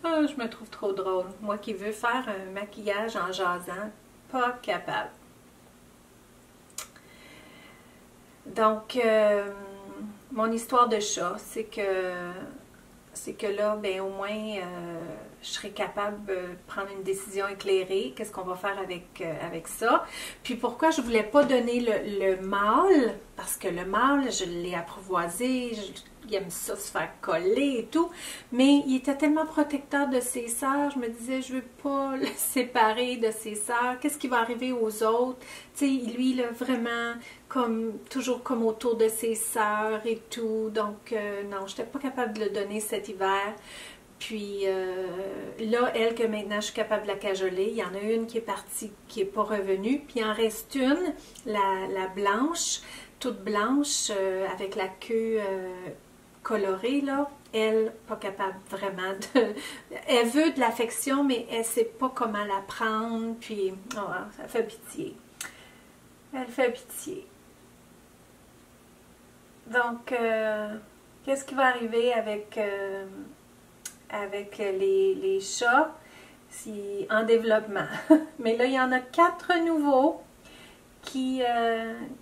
Oh, je me trouve trop drôle. Moi qui veux faire un maquillage en jasant, pas capable. Donc, mon histoire de chat, c'est que là, ben au moins, je serai capable de prendre une décision éclairée. Qu'est-ce qu'on va faire avec ça? Puis pourquoi je ne voulais pas donner le mâle? Parce que le mâle, je l'ai apprivoisé, il aime ça se faire coller et tout. Mais il était tellement protecteur de ses sœurs, je me disais, je ne veux pas le séparer de ses sœurs. Qu'est-ce qui va arriver aux autres? Tu sais, lui, il a vraiment toujours comme autour de ses sœurs et tout. Donc, non, je n'étais pas capable de le donner cet hiver. Puis là, elle, que maintenant je suis capable de la cajoler, il y en a une qui est partie, qui n'est pas revenue. Puis il en reste une, la blanche, toute blanche, avec la queue colorée, là. Elle, pas capable vraiment de... Elle veut de l'affection, mais elle ne sait pas comment la prendre. Puis, oh, ça fait pitié. Elle fait pitié. Donc, qu'est-ce qui va arriver avec les chats en développement? Mais là, il y en a 4 nouveaux qui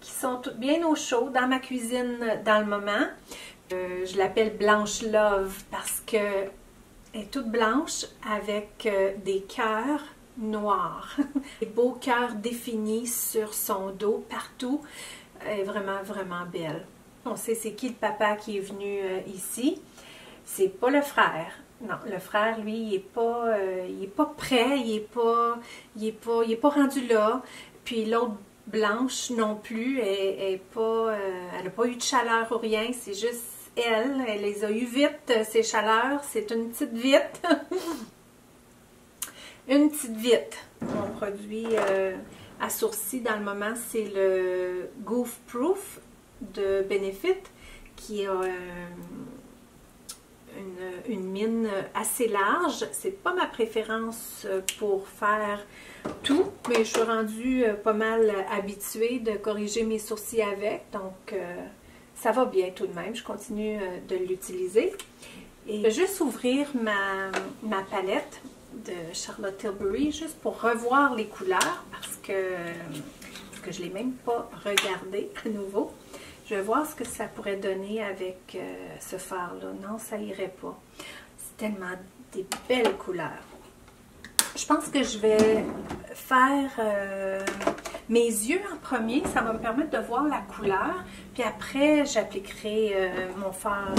sont bien au chaud dans ma cuisine dans le moment. Je l'appelle Blanche Love parce qu'elle est toute blanche avec des cœurs noirs. Des beaux cœurs définis sur son dos partout. Elle est vraiment, vraiment belle. On sait c'est qui le papa qui est venu ici. C'est pas le frère. Non, le frère, lui, il est pas prêt, il est pas rendu là. Puis l'autre blanche non plus, elle n'a pas eu de chaleur ou rien, c'est juste elle les a eu vite, ces chaleurs, c'est une petite vite. Une petite vite. Mon produit à sourcils dans le moment, c'est le Goof Proof de Benefit, qui a une mine assez large. C'est pas ma préférence pour faire tout, mais je suis rendue pas mal habituée de corriger mes sourcils avec, donc ça va bien tout de même. Je continue de l'utiliser. Et je vais juste ouvrir ma palette de Charlotte Tilbury, juste pour revoir les couleurs, parce que je ne l'ai même pas regardé à nouveau. Je vais voir ce que ça pourrait donner avec ce fard-là. Non, ça irait pas. C'est tellement des belles couleurs. Je pense que je vais faire mes yeux en premier. Ça va me permettre de voir la couleur. Puis après, j'appliquerai mon fard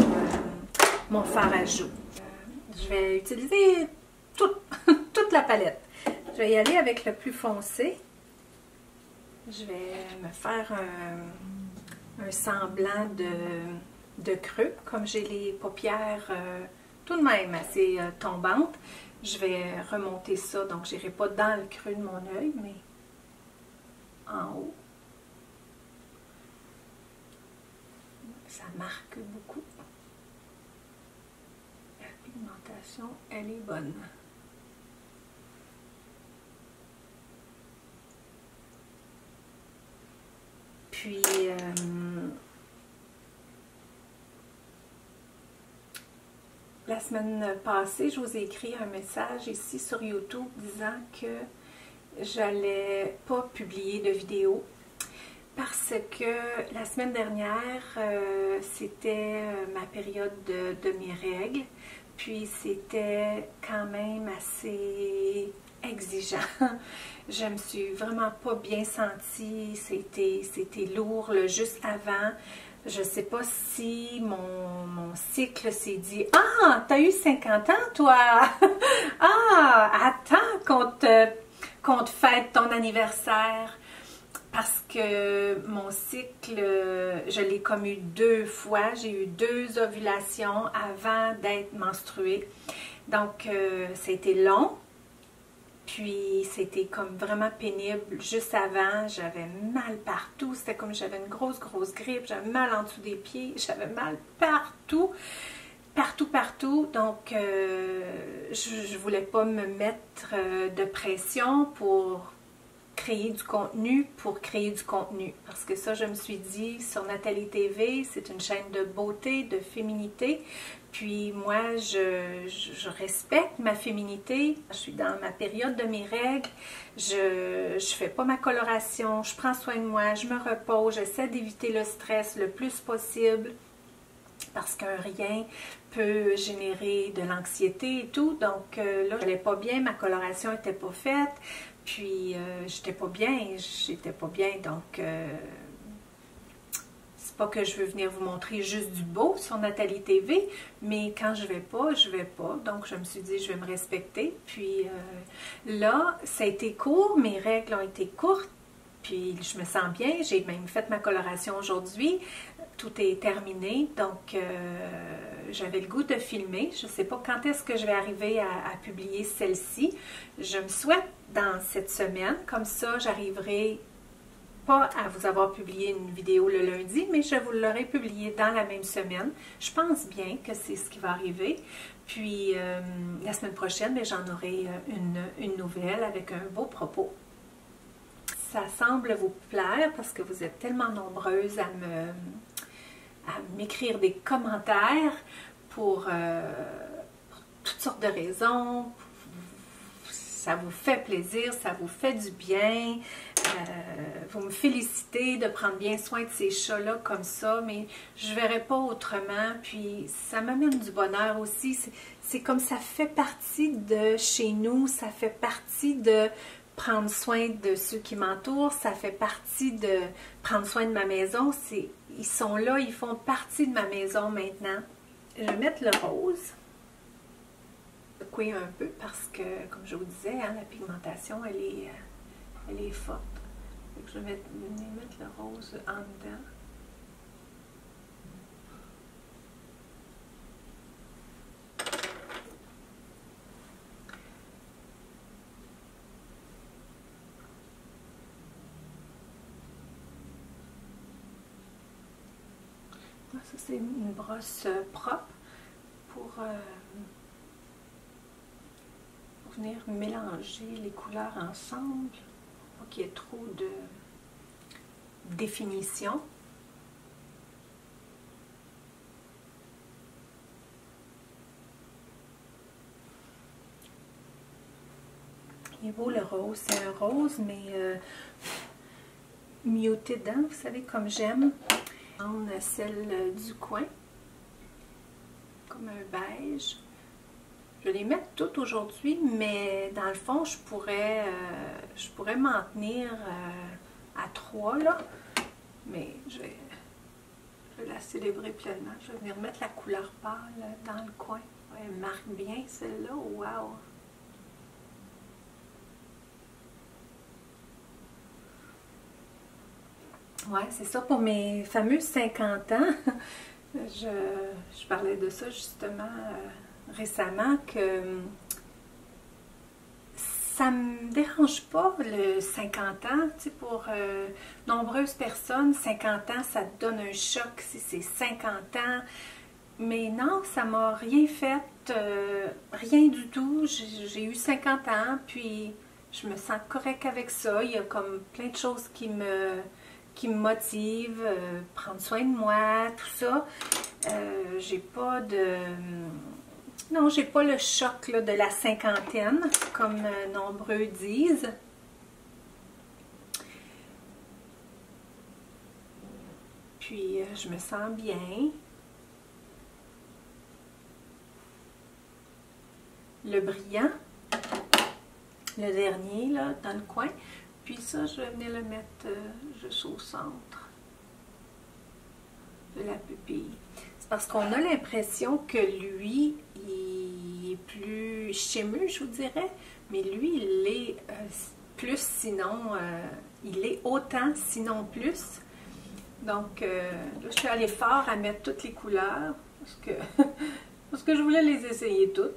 à joues. Je vais utiliser toute la palette. Je vais y aller avec le plus foncé. Je vais me faire un semblant de creux, comme j'ai les paupières tout de même assez tombantes. Je vais remonter ça, donc je n'irai pas dans le creux de mon œil, mais en haut. Ça marque beaucoup. La pigmentation, elle est bonne. Puis, la semaine passée, je vous ai écrit un message ici sur YouTube disant que j'allais pas publier de vidéo Parce que la semaine dernière, c'était ma période de mes règles, puis c'était quand même assez exigeant. Je me suis vraiment pas bien sentie, c'était lourd là, juste avant. Je sais pas si mon cycle s'est dit « Ah, t'as eu 50 ans toi! Ah, attends qu'on te fête ton anniversaire! » Parce que mon cycle, je l'ai comme eu 2 fois. J'ai eu 2 ovulations avant d'être menstruée. Donc, c'était long. Puis, c'était comme vraiment pénible. Juste avant, j'avais mal partout. C'était comme j'avais une grosse grippe. J'avais mal en dessous des pieds. J'avais mal partout. Partout. Donc, je voulais pas me mettre de pression pour créer du contenu parce que ça, je me suis dit, sur Nathalie TV, c'est une chaîne de beauté, de féminité, puis moi, je respecte ma féminité, je suis dans ma période de mes règles, je fais pas ma coloration, je prends soin de moi, je me repose, j'essaie d'éviter le stress le plus possible, parce qu'un rien peut générer de l'anxiété et tout, donc là, j'allais pas bien, ma coloration était pas faite, puis, j'étais pas bien, donc c'est pas que je veux venir vous montrer juste du beau sur Nathalie TV, mais quand je vais pas, donc je me suis dit, je vais me respecter, puis là, ça a été court, mes règles ont été courtes, puis je me sens bien, j'ai même fait ma coloration aujourd'hui, tout est terminé, donc j'avais le goût de filmer. Je ne sais pas quand est-ce que je vais arriver à publier celle-ci. Je me souhaite dans cette semaine, comme ça j'arriverai pas à vous avoir publié une vidéo le lundi, mais je vous l'aurai publié dans la même semaine. Je pense bien que c'est ce qui va arriver. Puis la semaine prochaine, j'en aurai une nouvelle avec un beau propos. Ça semble vous plaire parce que vous êtes tellement nombreuses à m'écrire des commentaires pour toutes sortes de raisons. Ça vous fait plaisir, ça vous fait du bien. Vous me félicitez de prendre bien soin de ces chats-là comme ça, mais je ne verrai pas autrement. Puis ça m'amène du bonheur aussi. C'est comme ça fait partie de chez nous, ça fait partie de prendre soin de ceux qui m'entourent, ça fait partie de prendre soin de ma maison. Ils sont là, ils font partie de ma maison maintenant. Je vais mettre le rose. Secouer un peu parce que, comme je vous disais, hein, la pigmentation, elle est forte. Donc, je vais mettre le rose en dedans. Ça, c'est une brosse propre pour venir mélanger les couleurs ensemble, pour qu'il y ait trop de définition. Il est beau le rose, c'est un rose, mais muted, hein, vous savez, comme j'aime. Celle du coin, comme un beige. Je vais les mettre toutes aujourd'hui, mais dans le fond, je pourrais m'en tenir à 3, là. Mais je vais la célébrer pleinement. Je vais venir mettre la couleur pâle dans le coin. Elle marque bien celle-là. Wow! Ouais, c'est ça pour mes fameux 50 ans. Je parlais de ça justement récemment, que ça me dérange pas le 50 ans. Tu sais, pour nombreuses personnes, 50 ans, ça te donne un choc si c'est 50 ans. Mais non, ça m'a rien fait, rien du tout. J'ai eu 50 ans, puis je me sens correcte avec ça. Il y a comme plein de choses qui me motive, prendre soin de moi, tout ça. J'ai pas de... Non, j'ai pas le choc là, de la cinquantaine, comme nombreux disent. Puis je me sens bien. Le brillant, le dernier là, dans le coin. Puis ça, je vais venir le mettre juste au centre de la pupille. C'est parce qu'on a l'impression que lui, il est plus chémeux, je vous dirais. Mais lui, il est plus, sinon, il est autant, sinon plus. Donc, là, je suis allée fort à mettre toutes les couleurs parce que je voulais les essayer toutes.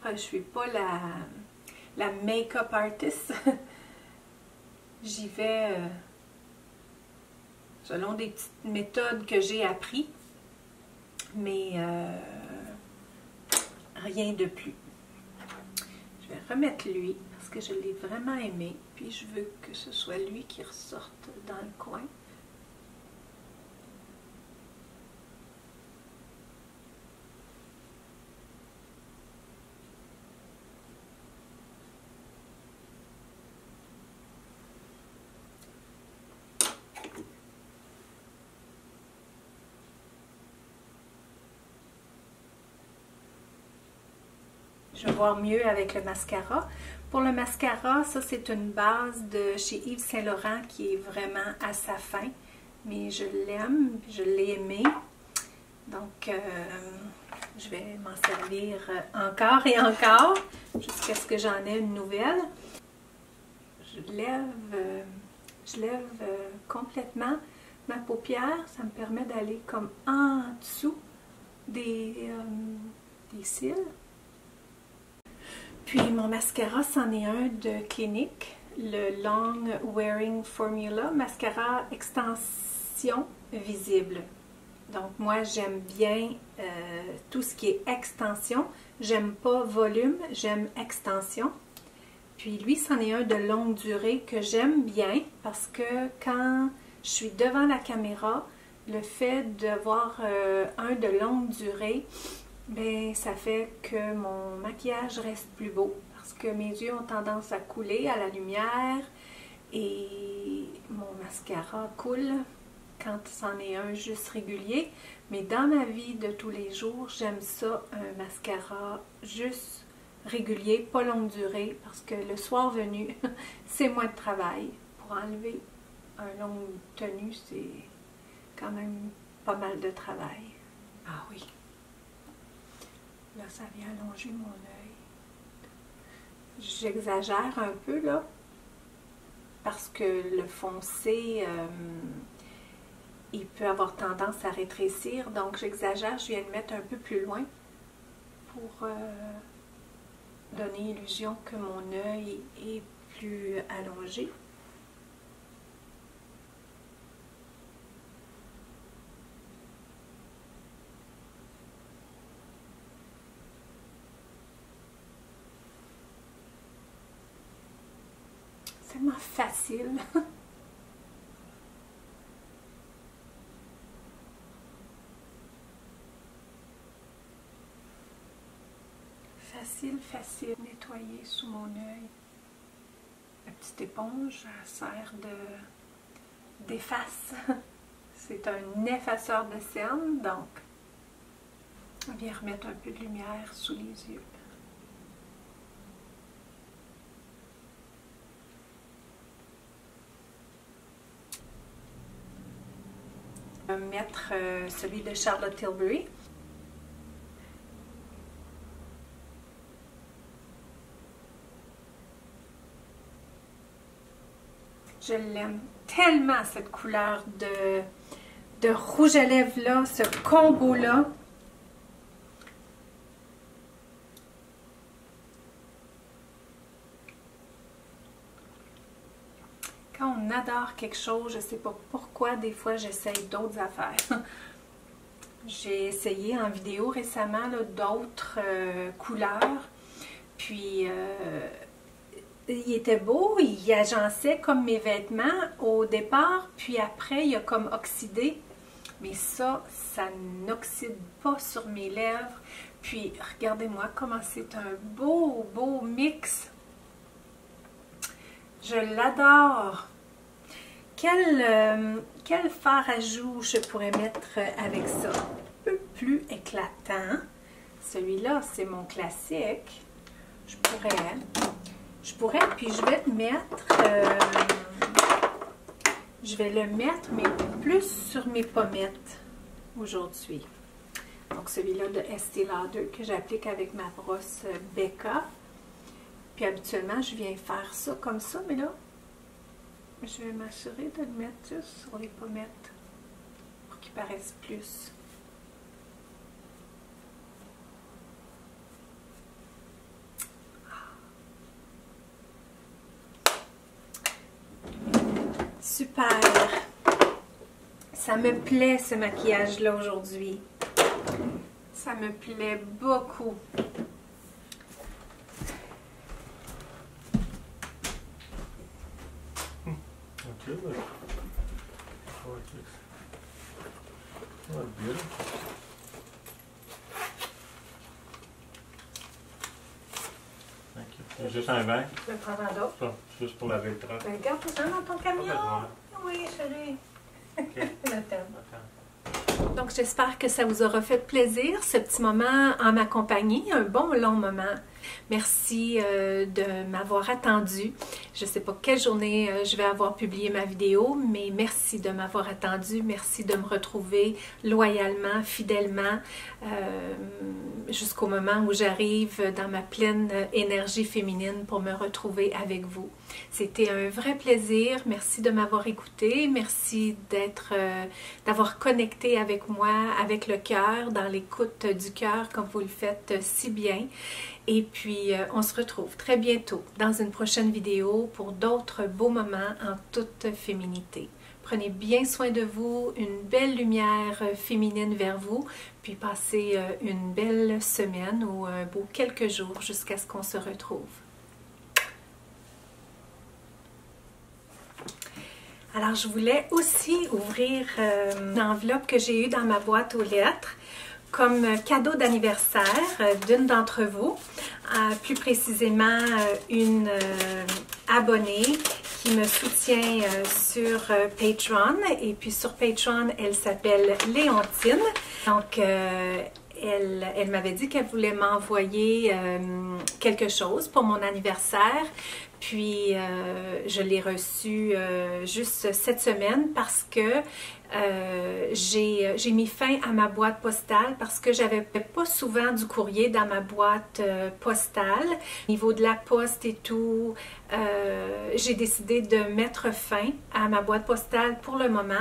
Je ne suis pas la make-up artist. J'y vais selon des petites méthodes que j'ai apprises, mais rien de plus. Je vais remettre lui parce que je l'ai vraiment aimé, puis je veux que ce soit lui qui ressorte dans le coin. Je vais voir mieux avec le mascara. Pour le mascara, ça c'est une base de chez Yves Saint Laurent qui est vraiment à sa fin. Mais je l'aime, je l'ai aimé. Donc, je vais m'en servir encore et encore jusqu'à ce que j'en ai une nouvelle. Je lève complètement ma paupière. Ça me permet d'aller comme en dessous des cils. Puis mon mascara, c'en est un de Clinique, le Long Wearing Formula, mascara extension visible. Donc moi, j'aime bien tout ce qui est extension. J'aime pas volume, j'aime extension. Puis lui, c'en est un de longue durée que j'aime bien parce que quand je suis devant la caméra, le fait d'avoir un de longue durée, bien, ça fait que mon maquillage reste plus beau parce que mes yeux ont tendance à couler à la lumière et mon mascara coule quand c'en est un juste régulier. Mais dans ma vie de tous les jours, j'aime ça, un mascara juste régulier, pas longue durée, parce que le soir venu, c'est moins de travail. Pour enlever un long tenue, c'est quand même pas mal de travail. Ah oui! Là, ça vient allonger mon œil. J'exagère un peu, là, parce que le foncé, il peut avoir tendance à rétrécir. Donc, j'exagère, je viens de mettre un peu plus loin pour donner l'illusion que mon œil est plus allongé. C'est tellement facile. Facile, nettoyer sous mon œil. La petite éponge, elle sert d'efface. C'est un effaceur de cernes, donc on vient remettre un peu de lumière sous les yeux. Je vais mettre celui de Charlotte Tilbury. Je l'aime tellement, cette couleur de rouge à lèvres là, ce combo là. Quand on adore quelque chose, je ne sais pas pourquoi, des fois j'essaye d'autres affaires. J'ai essayé en vidéo récemment d'autres couleurs, puis il était beau, il agençait comme mes vêtements au départ, puis après il a comme oxydé, mais ça n'oxyde pas sur mes lèvres. Puis regardez-moi comment c'est un beau mix. Je l'adore. quel fard à joues je pourrais mettre avec ça? Un peu plus éclatant. Celui-là, c'est mon classique. Je pourrais, puis je vais le mettre, mais plus sur mes pommettes aujourd'hui. Donc celui-là de Estée Lauder que j'applique avec ma brosse Becca. Puis habituellement, je viens faire ça comme ça, mais là, je vais m'assurer de le mettre juste sur les pommettes pour qu'il paraisse plus. Super! Ça me plaît ce maquillage-là aujourd'hui. Ça me plaît beaucoup. Okay, but oh, beautiful. Thank you. Juste un verre? Je vais prendre un autre. Ça, juste pour laver le truc. Ben, garde tout ça dans ton camion. Oui, chérie. Okay. Je t'aime. Donc, j'espère que ça vous aura fait plaisir, ce petit moment en ma compagnie, un bon long moment. Merci de m'avoir attendu. Je ne sais pas quelle journée je vais avoir publié ma vidéo, mais merci de m'avoir attendu. Merci de me retrouver loyalement, fidèlement, jusqu'au moment où j'arrive dans ma pleine énergie féminine pour me retrouver avec vous. C'était un vrai plaisir. Merci de m'avoir écouté. Merci d'avoir connecté avec moi, avec le cœur, dans l'écoute du cœur, comme vous le faites si bien. Et puis, on se retrouve très bientôt dans une prochaine vidéo pour d'autres beaux moments en toute féminité. Prenez bien soin de vous, une belle lumière féminine vers vous, puis passez une belle semaine ou un beau quelques jours jusqu'à ce qu'on se retrouve. Alors, je voulais aussi ouvrir une enveloppe que j'ai eue dans ma boîte aux lettres comme cadeau d'anniversaire d'une d'entre vous, plus précisément une abonnée qui me soutient sur Patreon. Et puis sur Patreon, elle s'appelle Léontine. Donc, elle m'avait dit qu'elle voulait m'envoyer quelque chose pour mon anniversaire. Puis, je l'ai reçu juste cette semaine parce que j'ai mis fin à ma boîte postale parce que j'avais pas souvent du courrier dans ma boîte postale. Au niveau de la poste et tout, j'ai décidé de mettre fin à ma boîte postale pour le moment.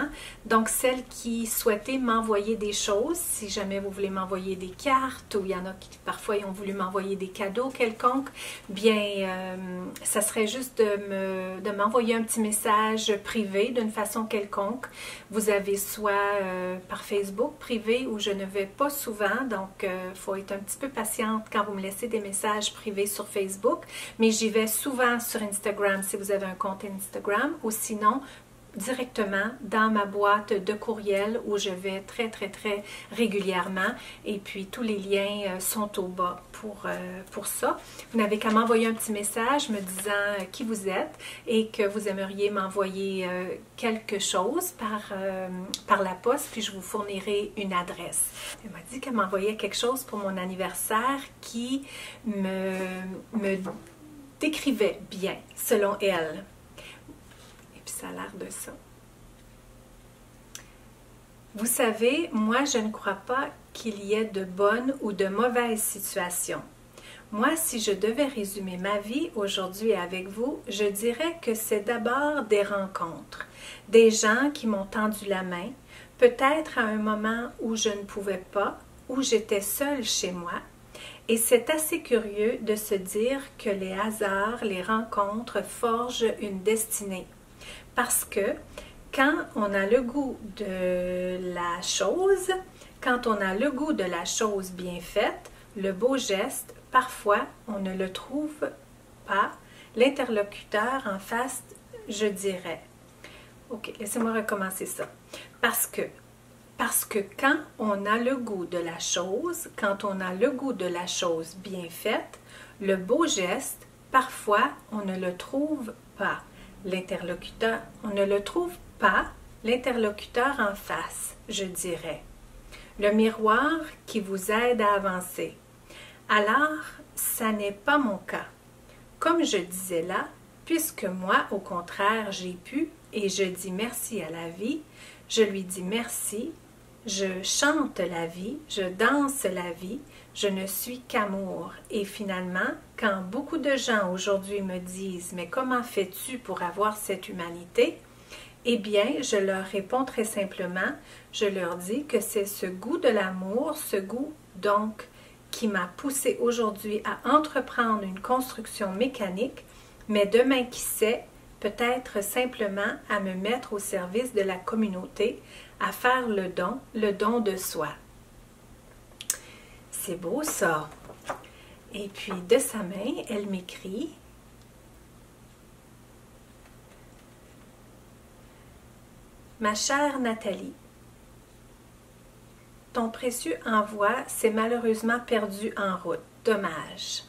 Donc, celles qui souhaitaient m'envoyer des choses, si jamais vous voulez m'envoyer des cartes ou il y en a qui parfois ont voulu m'envoyer des cadeaux quelconques, bien, ça serait juste de m'envoyer un petit message privé d'une façon quelconque. Vous avez soit par Facebook privé où je ne vais pas souvent, donc il faut être un petit peu patiente quand vous me laissez des messages privés sur Facebook, mais j'y vais souvent sur Instagram si vous avez un compte Instagram, ou sinon directement dans ma boîte de courriel où je vais très régulièrement, et puis tous les liens sont au bas pour ça. Vous n'avez qu'à m'envoyer un petit message me disant qui vous êtes et que vous aimeriez m'envoyer quelque chose par la poste, puis je vous fournirai une adresse. Elle m'a dit qu'elle m'envoyait quelque chose pour mon anniversaire qui me décrivait bien, selon elle. Ça a l'air de ça. Vous savez, moi, je ne crois pas qu'il y ait de bonnes ou de mauvaises situations. Moi, si je devais résumer ma vie aujourd'hui avec vous, je dirais que c'est d'abord des rencontres, des gens qui m'ont tendu la main, peut-être à un moment où je ne pouvais pas, où j'étais seule chez moi. Et c'est assez curieux de se dire que les hasards, les rencontres forgent une destinée. Parce que quand on a le goût de la chose, quand on a le goût de la chose bien faite, le beau geste, parfois on ne le trouve pas. L'interlocuteur en face, je dirais. Ok, laissez-moi recommencer ça. Parce que quand on a le goût de la chose, quand on a le goût de la chose bien faite, le beau geste, parfois on ne le trouve pas. L'interlocuteur, on ne le trouve pas l'interlocuteur en face, je dirais. Le miroir qui vous aide à avancer. Alors, ça n'est pas mon cas. Comme je disais là, puisque moi, au contraire, j'ai pu et je dis merci à la vie, je lui dis merci, je chante la vie, je danse la vie, je ne suis qu'amour. Et finalement, quand beaucoup de gens aujourd'hui me disent « Mais comment fais-tu pour avoir cette humanité ?» Eh bien, je leur réponds très simplement, je leur dis que c'est ce goût de l'amour, ce goût donc qui m'a poussé aujourd'hui à entreprendre une construction mécanique, mais demain qui sait, peut-être simplement à me mettre au service de la communauté, à faire le don de soi. C'est beau ça. Et puis de sa main, elle m'écrit « Ma chère Nathalie, ton précieux envoi s'est malheureusement perdu en route. Dommage.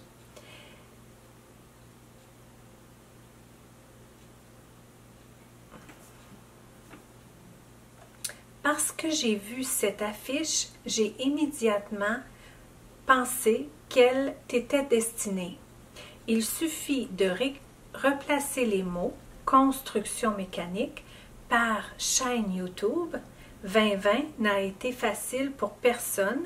Parce que j'ai vu cette affiche, j'ai immédiatement pensé qu'elle t'était destinée. Il suffit de replacer les mots « construction mécanique » par chaîne YouTube. 2020 n'a été facile pour personne,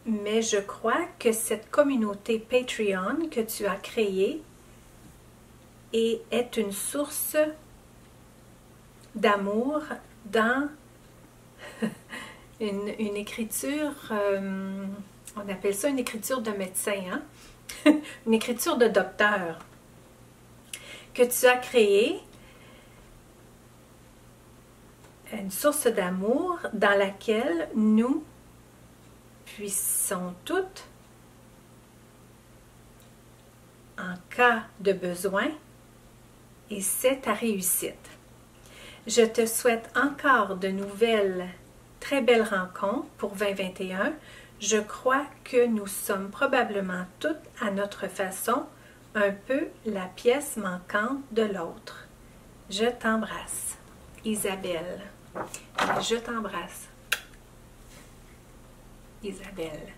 mais je crois que cette communauté Patreon que tu as créée est une source d'amour dans une écriture, on appelle ça une écriture de médecin, hein? Une écriture de docteur que tu as créée, une source d'amour dans laquelle nous puissons toutes, en cas de besoin, et c'est ta réussite. Je te souhaite encore de nouvelles très belles rencontres pour 2021. Je crois que nous sommes probablement toutes, à notre façon, un peu la pièce manquante de l'autre. Je t'embrasse. Isabelle. Je t'embrasse. Isabelle.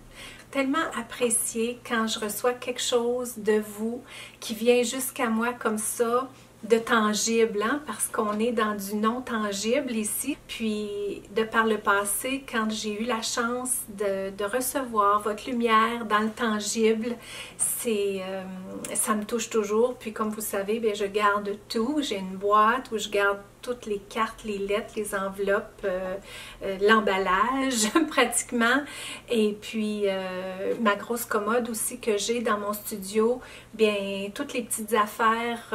Tellement apprécié quand je reçois quelque chose de vous qui vient jusqu'à moi comme ça, de tangible, hein, parce qu'on est dans du non-tangible ici. Puis, de par le passé, quand j'ai eu la chance de recevoir votre lumière dans le tangible, ça me touche toujours. Puis, comme vous savez, bien, je garde tout. J'ai une boîte où je garde toutes les cartes, les lettres, les enveloppes, l'emballage pratiquement. Et puis, ma grosse commode aussi que j'ai dans mon studio, bien, toutes les petites affaires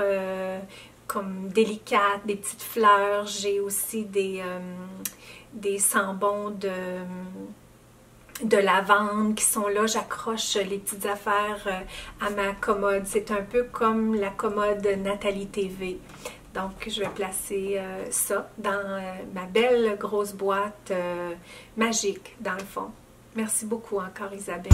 comme délicates, des petites fleurs. J'ai aussi des sambons de lavande qui sont là. J'accroche les petites affaires à ma commode. C'est un peu comme la commode Nathalie TV. Donc, je vais placer ça dans ma belle grosse boîte magique, dans le fond. Merci beaucoup encore, Isabelle.